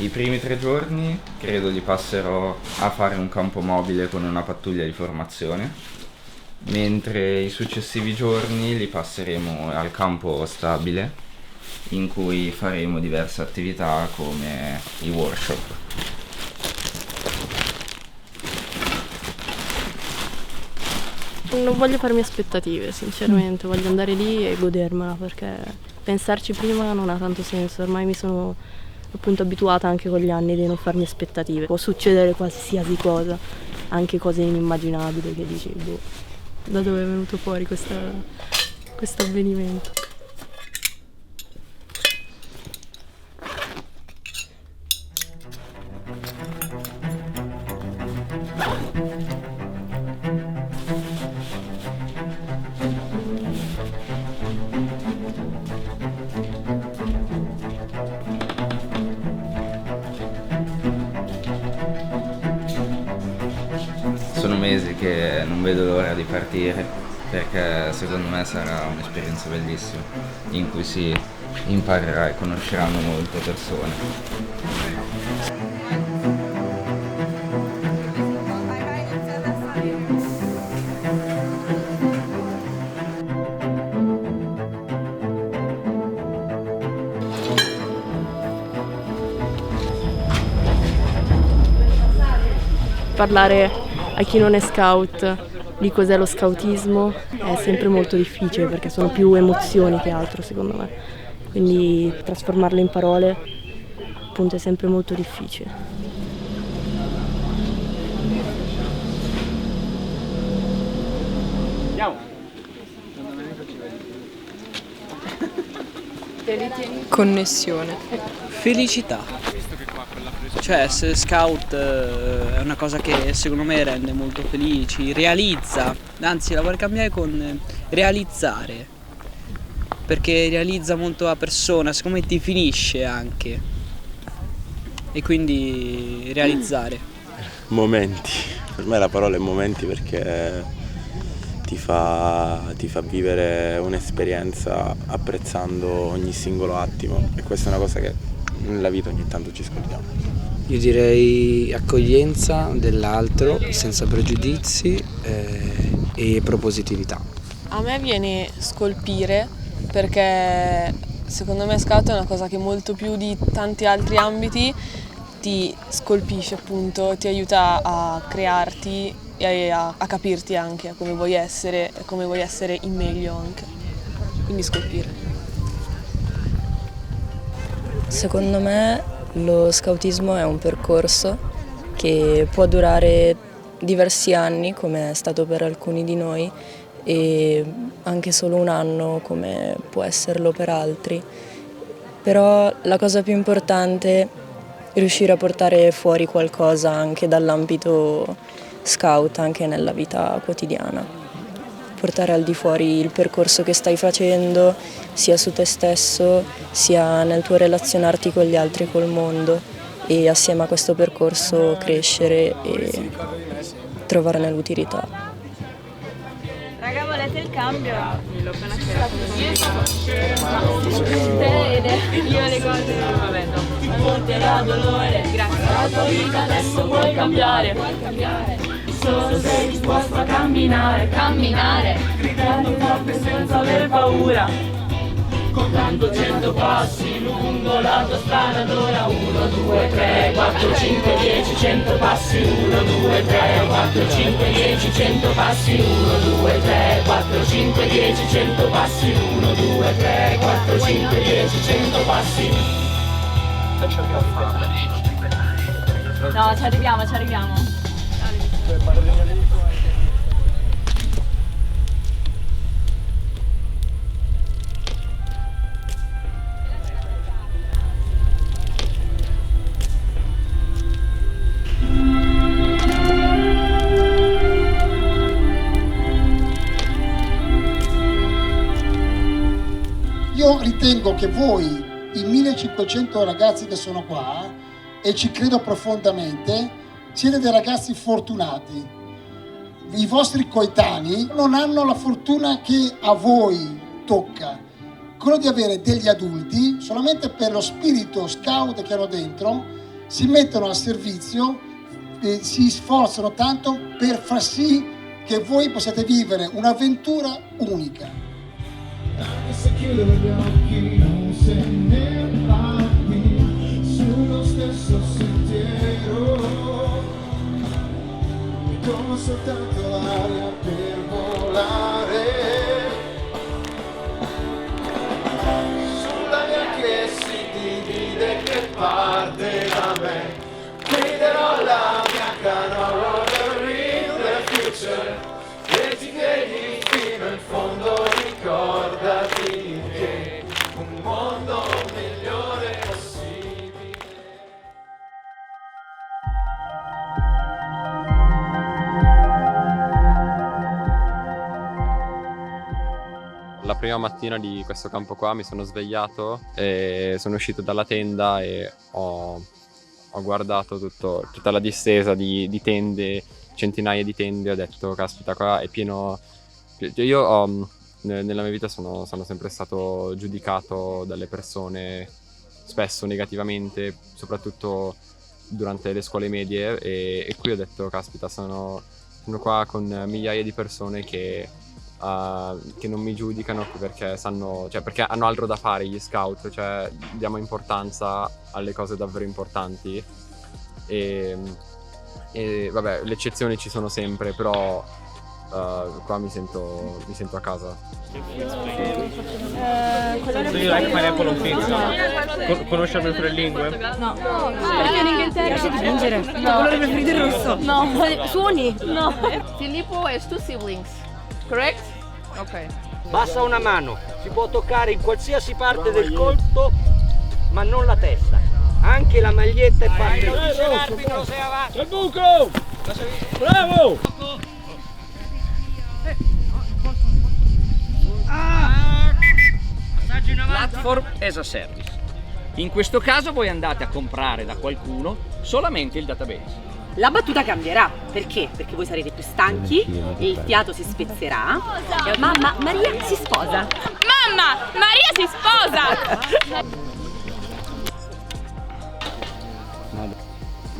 I primi 3 giorni credo li passerò a fare un campo mobile con una pattuglia di formazione, mentre i successivi giorni li passeremo al campo stabile, in cui faremo diverse attività come i workshop. Non voglio farmi aspettative, sinceramente, voglio andare lì e godermela, perché pensarci prima non ha tanto senso. Ormai mi sono appunto abituata anche con gli anni di non farmi aspettative. Può succedere qualsiasi cosa, anche cose inimmaginabili che dici, boh, da dove è venuto fuori questo avvenimento. Sono mesi che non vedo l'ora di partire, perché secondo me sarà un'esperienza bellissima, in cui si imparerà e conosceranno molte persone. Parlare a chi non è scout di cos'è lo scoutismo è sempre molto difficile, perché sono più emozioni che altro, secondo me. Quindi trasformarle in parole, appunto, è sempre molto difficile. Connessione. Felicità. Cioè, essere scout è una cosa che secondo me rende molto felici, realizza, anzi la vorrei cambiare con realizzare, perché realizza molto la persona, secondo me ti finisce anche, e quindi realizzare. Momenti, per me la parola è momenti, perché ti fa vivere un'esperienza apprezzando ogni singolo attimo, e questa è una cosa che nella vita ogni tanto ci scordiamo. Io direi accoglienza dell'altro senza pregiudizi e propositività. A me viene scolpire, perché secondo me scout è una cosa che molto più di tanti altri ambiti ti scolpisce, appunto, ti aiuta a crearti e a capirti anche a come vuoi essere e come vuoi essere in meglio anche. Quindi scolpire. Secondo me lo scoutismo è un percorso che può durare diversi anni, come è stato per alcuni di noi, e anche solo un anno, come può esserlo per altri. Però la cosa più importante è riuscire a portare fuori qualcosa anche dall'ambito scout, anche nella vita quotidiana. Portare al di fuori il percorso che stai facendo, sia su te stesso, sia nel tuo relazionarti con gli altri, col mondo, e assieme a questo percorso crescere e trovarne l'utilità. Raga, volete il cambio? L'ho appena io le cose, vabbè, no. Porterà dolore, grazie alla tua vita adesso puoi cambiare. Solo sei disposto a camminare, gridando forte senza aver paura, contando 100 passi lungo la tua strada d'ora. 1, 2, 3, 4, 5, 10, 100 passi. 1, 2, 3, 4, 5, 10, 100 passi. 1, 2, 3, 4, 5, 10, 100 passi. 1, 2, 3, 4, 5, 10, 100 passi. No, ci arriviamo. Io ritengo che voi, i 1500 ragazzi che sono qua, e ci credo profondamente, siete dei ragazzi fortunati. I vostri coetanei non hanno la fortuna che a voi tocca, quello di avere degli adulti, solamente per lo spirito scout che hanno dentro, si mettono al servizio e si sforzano tanto per far sì che voi possiate vivere un'avventura unica. Anche se chiudo gli occhi non se ne parti sullo stesso sentiero, mi do soltanto l'aria per volare sulla via che si divide, che parte da me, guiderò la mia canoa in the future e ti credi fino in fondo, ricordati che un mondo migliore è possibile. La prima mattina di questo campo qua mi sono svegliato e sono uscito dalla tenda e ho guardato tutta la distesa di tende, centinaia di tende, ho detto caspita, qua è pieno. Io nella mia vita sono sempre stato giudicato dalle persone spesso negativamente, soprattutto durante le scuole medie, e qui ho detto caspita, sono qua con migliaia di persone che non mi giudicano perché sanno, cioè perché hanno altro da fare gli scout, cioè diamo importanza alle cose davvero importanti e vabbè, le eccezioni ci sono sempre, però qua mi sento a casa. Do you like pineapple on pizza? Conosci almeno 3 lingue? No. Perché in Inghilterra si dipingere? No. Colore preferito è rosso? No. Suoni? No. Filippo has 2 siblings, correct? Ok. Basta una mano, si può toccare in qualsiasi parte del colpo, ma non la testa. Anche la maglietta è parte. L'arbitro sei avanti. Il buco! Bravo! Platform as a service. In questo caso voi andate a comprare da qualcuno solamente il database. La battuta cambierà, perché? Perché voi sarete più stanchi e il fiato si spezzerà. Mamma, Maria si sposa. Mamma, Maria si sposa!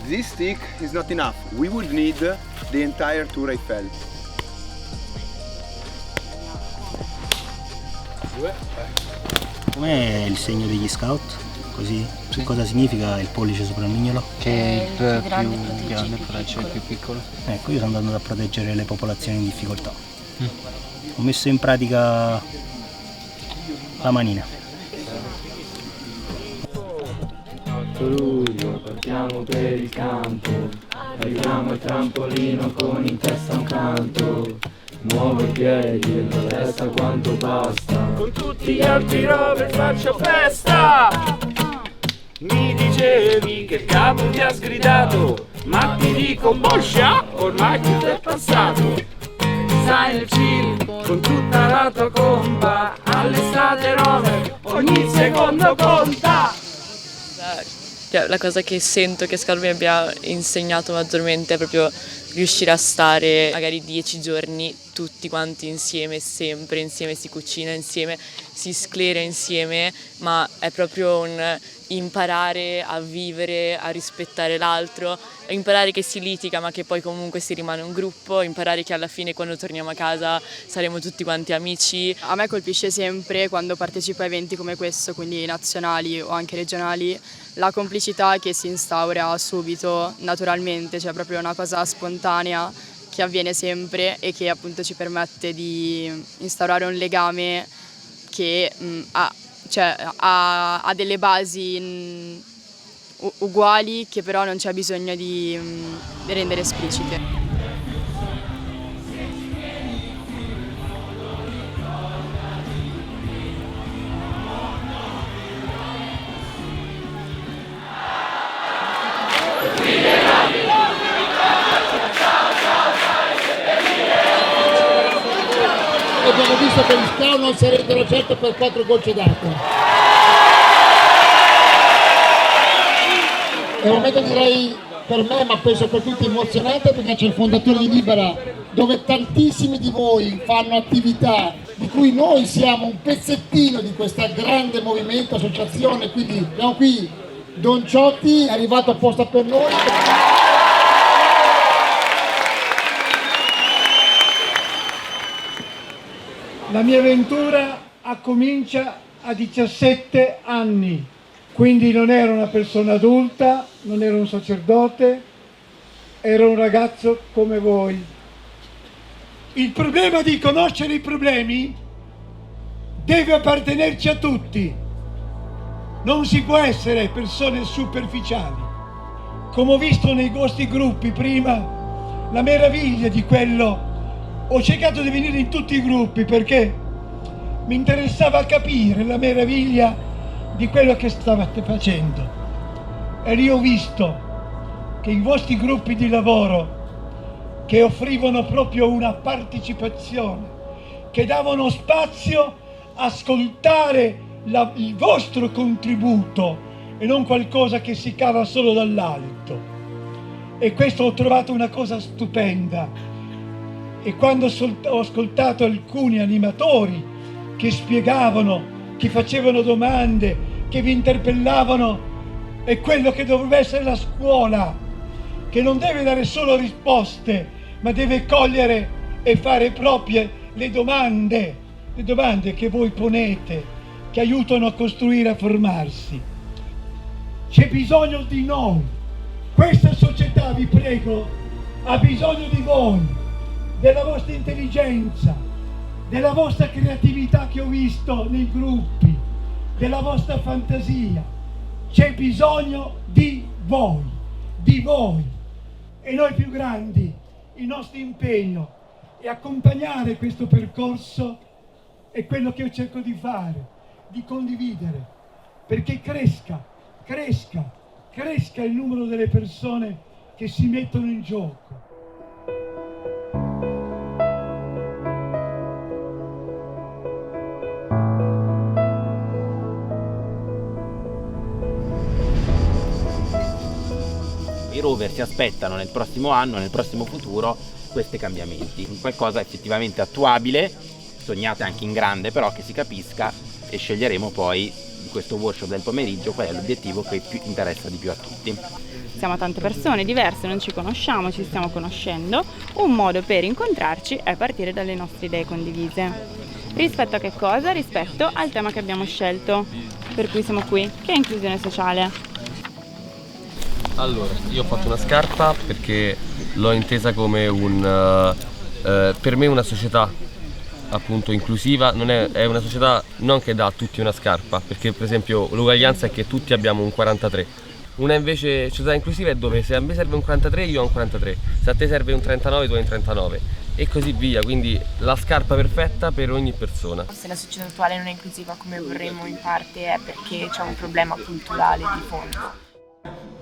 This stick is not enough. We would need the entire Tour Eiffel. Com'è il segno degli scout? Così? Sì. Cosa significa il pollice sopra il mignolo? Che è il più grande proteggere il più piccolo. Ecco, io sono andato a proteggere le popolazioni in difficoltà. Ho messo in pratica la manina. 8 luglio partiamo per il campo, arriviamo al trampolino con in testa un canto. Muovo i piedi e la testa quanto basta. Con tutti gli altri rover faccio festa. Mi dicevi che il capo ti ha sgridato, ma ti dico boscia, ormai tutto è passato. Stai nel chill con tutta la tua compa, all'estate rover ogni secondo conta. La cosa che sento che Scout mi abbia insegnato maggiormente è proprio riuscire a stare magari 10 giorni tutti quanti insieme, sempre insieme, si cucina insieme, si sclera insieme, ma è proprio un imparare a vivere, a rispettare l'altro, imparare che si litiga ma che poi comunque si rimane un gruppo, imparare che alla fine quando torniamo a casa saremo tutti quanti amici. A me colpisce sempre quando partecipo a eventi come questo, quindi nazionali o anche regionali, la complicità che si instaura subito, naturalmente, cioè proprio una cosa spontanea che avviene sempre e che appunto ci permette di instaurare un legame che ha delle basi uguali che però non c'è bisogno di rendere esplicite. Abbiamo visto che gli scout non si rendono certo per 4 gocce d'acqua. È un momento, direi, per me, ma penso per tutti, emozionante, perché c'è il fondatore di Libera, dove tantissimi di voi fanno attività di cui noi siamo un pezzettino di questo grande movimento, associazione, quindi abbiamo qui Don Ciotti è arrivato apposta per noi. La mia avventura comincia a 17 anni, quindi non ero una persona adulta, non ero un sacerdote, ero un ragazzo come voi. Il problema di conoscere i problemi deve appartenerci a tutti. Non si può essere persone superficiali. Come ho visto nei vostri gruppi prima, la meraviglia di quello, ho cercato di venire in tutti i gruppi perché mi interessava capire la meraviglia di quello che stavate facendo. E lì ho visto che i vostri gruppi di lavoro, che offrivano proprio una partecipazione, che davano spazio a ascoltare il vostro contributo e non qualcosa che si cava solo dall'alto. E questo ho trovato una cosa stupenda. E quando ho ascoltato alcuni animatori che spiegavano, che facevano domande, che vi interpellavano, è quello che dovrebbe essere la scuola, che non deve dare solo risposte, ma deve cogliere e fare proprie le domande che voi ponete, che aiutano a costruire, a formarsi. C'è bisogno di noi. Questa società, vi prego, ha bisogno di voi, della vostra intelligenza, della vostra creatività che ho visto nei gruppi, della vostra fantasia. C'è bisogno di voi, di voi. E noi più grandi, il nostro impegno è accompagnare questo percorso, è quello che io cerco di fare, di condividere, perché cresca il numero delle persone che si mettono in gioco. I rover si aspettano nel prossimo anno, nel prossimo futuro, questi cambiamenti, qualcosa effettivamente attuabile, sognate anche in grande, però che si capisca, e sceglieremo poi in questo workshop del pomeriggio qual è l'obiettivo che interessa di più a tutti. Siamo tante persone diverse, non ci conosciamo, ci stiamo conoscendo. Un modo per incontrarci è partire dalle nostre idee condivise. Rispetto a che cosa? Rispetto al tema che abbiamo scelto, per cui siamo qui, che è inclusione sociale. Allora, io ho fatto una scarpa perché l'ho intesa come per me una società appunto inclusiva, è una società non che dà a tutti una scarpa, perché per esempio l'uguaglianza è che tutti abbiamo un 43. Una invece società inclusiva è dove se a me serve un 43 io ho un 43, se a te serve un 39 tu hai un 39 e così via, quindi la scarpa perfetta per ogni persona. Se la società attuale non è inclusiva come vorremmo in parte è perché c'è un problema culturale di fondo.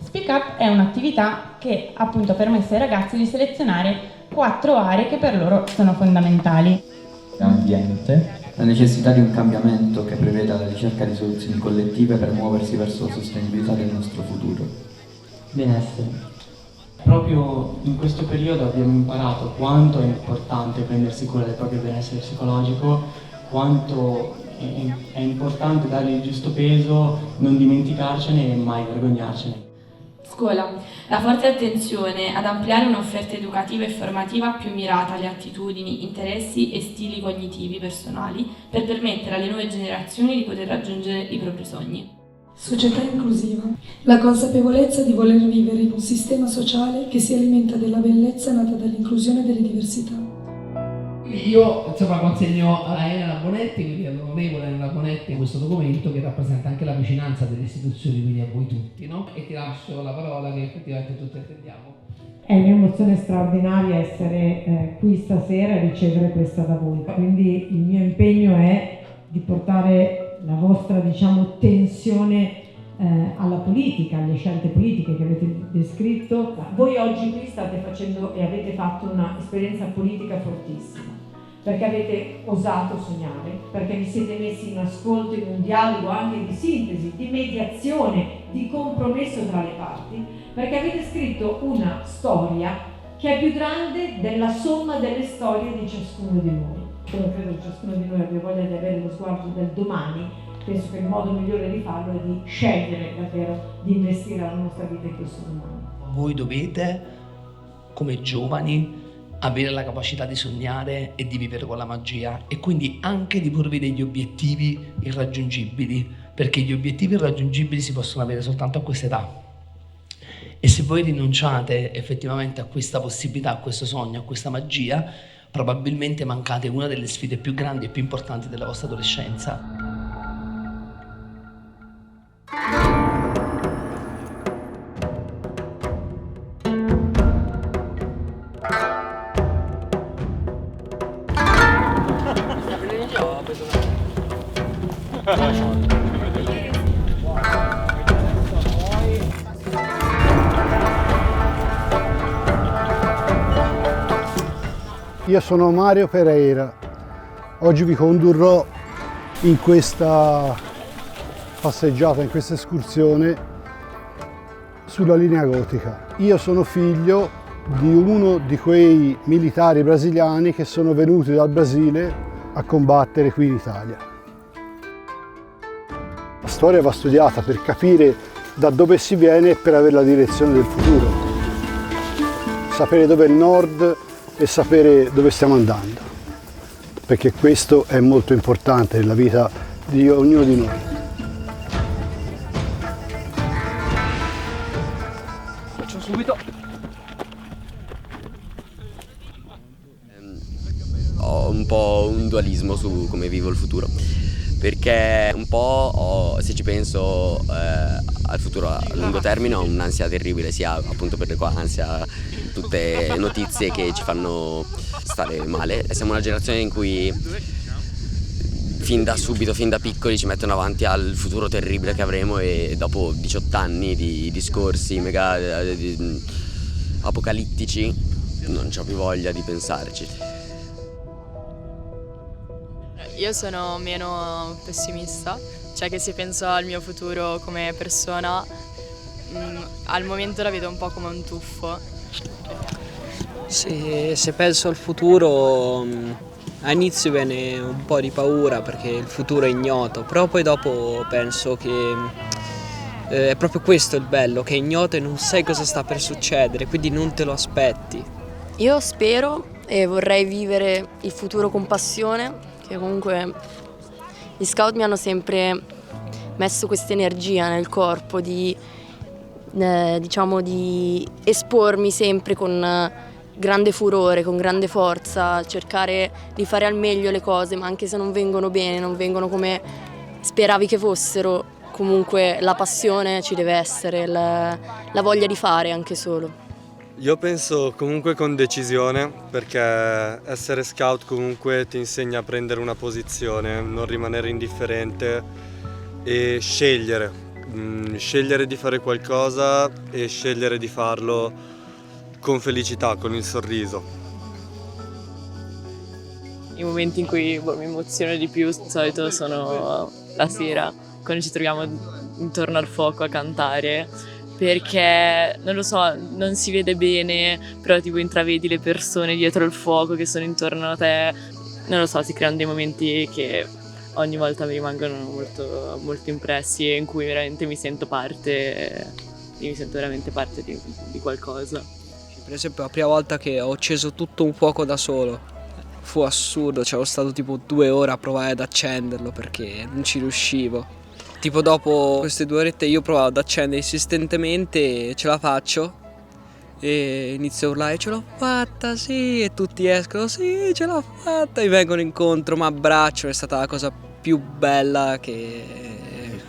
Speak Up è un'attività che appunto ha permesso ai ragazzi di selezionare 4 aree che per loro sono fondamentali. Ambiente, la necessità di un cambiamento che preveda la ricerca di soluzioni collettive per muoversi verso la sostenibilità del nostro futuro. Benessere. Proprio in questo periodo abbiamo imparato quanto è importante prendersi cura del proprio benessere psicologico, quanto è importante dargli il giusto peso, non dimenticarcene e mai vergognarcene. Scuola, la forte attenzione ad ampliare un'offerta educativa e formativa più mirata alle attitudini, interessi e stili cognitivi personali per permettere alle nuove generazioni di poter raggiungere i propri sogni. Società inclusiva, la consapevolezza di voler vivere in un sistema sociale che si alimenta della bellezza nata dall'inclusione delle diversità. Io consegno a Elena Bonetti, quindi all'onorevole Elena Bonetti, questo documento che rappresenta anche la vicinanza delle istituzioni, quindi a voi tutti, no? E ti lascio la parola che effettivamente tutti attendiamo. È un'emozione straordinaria essere qui stasera e ricevere questa da voi, quindi il mio impegno è di portare la vostra, tensione alla politica, alle scelte politiche che avete descritto. Voi oggi qui state facendo e avete fatto un'esperienza politica fortissima, perché avete osato sognare, perché vi siete messi in ascolto, in un dialogo anche di sintesi, di mediazione, di compromesso tra le parti, perché avete scritto una storia che è più grande della somma delle storie di ciascuno di noi. Io credo che ciascuno di noi abbia voglia di avere lo sguardo del domani, penso che il modo migliore di farlo è di scegliere davvero di investire la nostra vita in questo domani. Voi dovete, come giovani, avere la capacità di sognare e di vivere con la magia, e quindi anche di porvi degli obiettivi irraggiungibili, perché gli obiettivi irraggiungibili si possono avere soltanto a questa età. E se voi rinunciate effettivamente a questa possibilità, a questo sogno, a questa magia, probabilmente mancate una delle sfide più grandi e più importanti della vostra adolescenza. Io sono Mario Pereira, oggi vi condurrò in questa passeggiata, in questa escursione sulla linea gotica. Io sono figlio di uno di quei militari brasiliani che sono venuti dal Brasile a combattere qui in Italia. La storia va studiata per capire da dove si viene e per avere la direzione del futuro. Sapere dove è il nord e sapere dove stiamo andando, perché questo è molto importante nella vita di ognuno di noi. Faccio subito. Ho un po' un dualismo su come vivo il futuro, perché un po' se ci penso al futuro a lungo termine ho un'ansia terribile, sia appunto per l'ecoansia, tutte notizie che ci fanno stare male. E siamo una generazione in cui fin da subito, fin da piccoli ci mettono avanti al futuro terribile che avremo, e dopo 18 anni di discorsi mega apocalittici non c'ho più voglia di pensarci. Io sono meno pessimista, cioè che se penso al mio futuro come persona, al momento la vedo un po' come un tuffo. Se penso al futuro, a inizio viene un po' di paura perché il futuro è ignoto, però poi dopo penso che è proprio questo il bello, che è ignoto e non sai cosa sta per succedere, quindi non te lo aspetti. Io spero e vorrei vivere il futuro con passione, che comunque gli scout mi hanno sempre messo questa energia nel corpo di espormi sempre con grande furore, con grande forza, cercare di fare al meglio le cose, ma anche se non vengono bene, non vengono come speravi che fossero, comunque la passione ci deve essere, la voglia di fare anche solo. Io penso comunque con decisione, perché essere scout comunque ti insegna a prendere una posizione, non rimanere indifferente e scegliere di fare qualcosa e scegliere di farlo con felicità, con il sorriso. I momenti in cui mi emoziono di più di solito sono la sera, quando ci troviamo intorno al fuoco a cantare, perché non lo so, non si vede bene, però tipo intravedi le persone dietro il fuoco che sono intorno a te, non lo so, si creano dei momenti che ogni volta mi rimangono molto, molto impressi e in cui veramente mi sento veramente parte di qualcosa. Per esempio la prima volta che ho acceso tutto un fuoco da solo, fu assurdo, c'ero stato tipo 2 ore a provare ad accenderlo perché non ci riuscivo. Tipo dopo queste 2 orette io provavo ad accendere insistentemente, ce la faccio e inizio a urlare ce l'ho fatta, sì, e tutti escono, sì, ce l'ho fatta, mi vengono incontro, mi abbracciano, è stata la cosa più bella che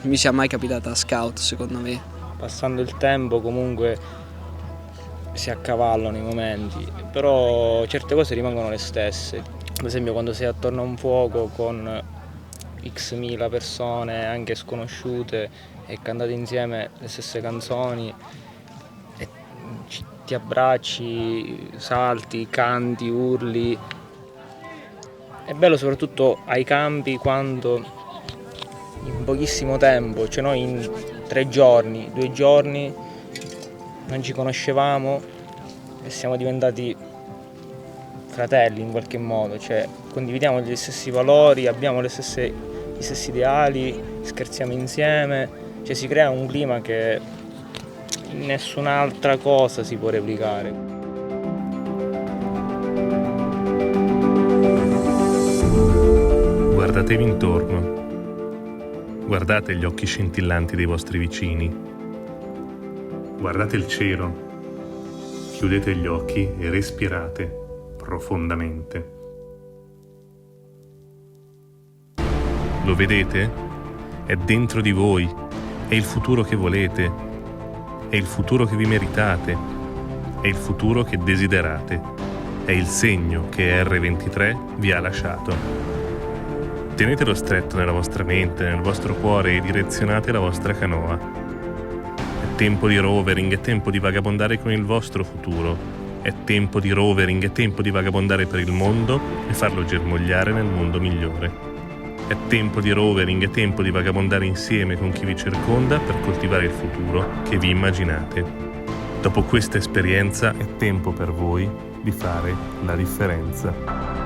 mi sia mai capitata a scout, secondo me. Passando il tempo comunque si accavallano i momenti, però certe cose rimangono le stesse. Ad esempio quando sei attorno a un fuoco con x mila persone, anche sconosciute, e cantate insieme le stesse canzoni, e ti abbracci, salti, canti, urli. È bello soprattutto ai campi quando in pochissimo tempo, cioè noi in 3 giorni, 2 giorni non ci conoscevamo e siamo diventati fratelli in qualche modo, cioè condividiamo gli stessi valori, abbiamo le stesse gli stessi ideali, scherziamo insieme, cioè si crea un clima che in nessun'altra cosa si può replicare. Guardatevi intorno. Guardate gli occhi scintillanti dei vostri vicini. Guardate il cielo. Chiudete gli occhi e respirate profondamente. Lo vedete? È dentro di voi. È il futuro che volete. È il futuro che vi meritate. È il futuro che desiderate. È il segno che R23 vi ha lasciato. Tenetelo stretto nella vostra mente, nel vostro cuore e direzionate la vostra canoa. È tempo di rovering, è tempo di vagabondare con il vostro futuro. È tempo di rovering, è tempo di vagabondare per il mondo e farlo germogliare nel mondo migliore. È tempo di rovering, è tempo di vagabondare insieme con chi vi circonda per coltivare il futuro che vi immaginate. Dopo questa esperienza è tempo per voi di fare la differenza.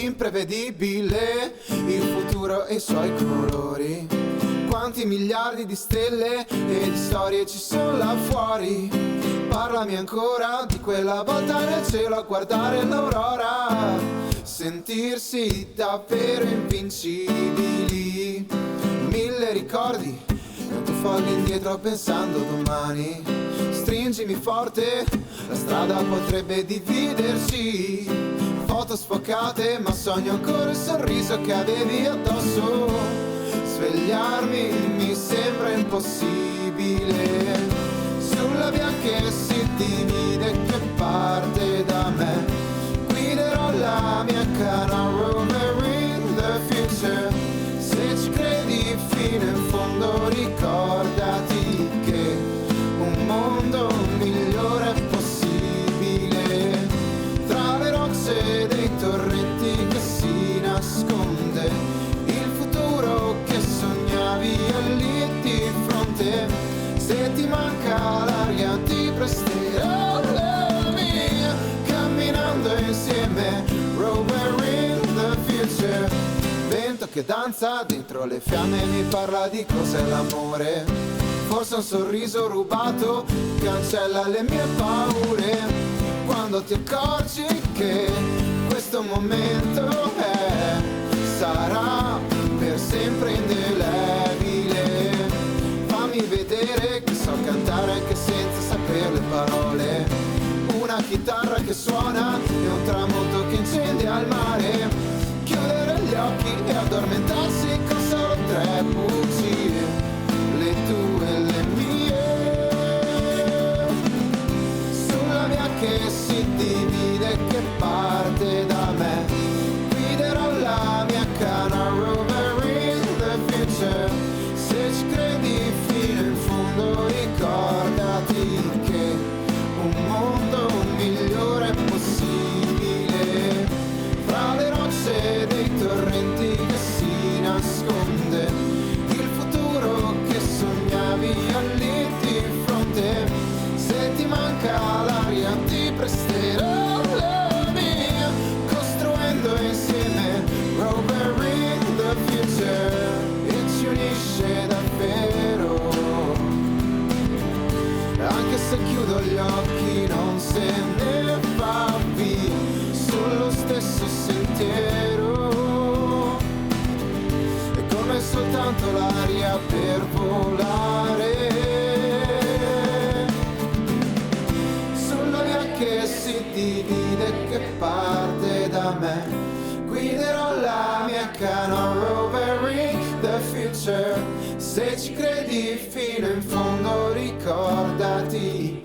Imprevedibile il futuro e i suoi colori. Quanti miliardi di stelle e di storie ci sono là fuori. Parlami ancora di quella volta nel cielo a guardare l'aurora. Sentirsi davvero invincibili. 1000 ricordi, non tu falli indietro pensando domani. Stringimi forte, la strada potrebbe dividerci. Foto sfocate, ma sogno ancora il sorriso che avevi addosso. Svegliarmi mi sembra impossibile. Sulla via che si divide, che parte da me, guiderò la mia cara rover in the future. Se ci credi fino in fondo, ricordati che un mondo migliore è possibile. Tra le rocce dei torrenti che si nasconde, il futuro che sognavi è lì di fronte. Se ti manca l'aria ti presterò la mia, camminando insieme, rover in the future. Vento che danza dentro le fiamme mi parla di cos'è l'amore. Forse un sorriso rubato cancella le mie paure. Quando ti accorgi che questo momento sarà per sempre indelebile. Fammi vedere che so cantare anche senza sapere le parole. Una chitarra che suona e un tramonto che incendia il mare. Chiudere gli occhi e addormentarsi con solo 3 bugie, le tue e le mie. Sulla via che si divide, che parte da me, guiderò la mia cana rover in the future. Se ci credi fino in fondo, ricordati che un mondo migliore è possibile. Fra le rocce dei torrenti che si nasconde, il futuro che sognavi è lì di fronte. Se ti manca l'aria ti presterò la mia, costruendo insieme rover in the future. E ci unisce davvero, anche se chiudo gli occhi non se ne va via sullo stesso sentiero. È come soltanto l'aria per volare. Sulla via che si divide, che parte da me, guiderò la mia canoa rover in the future. Se ci credi fino in fondo, ricordati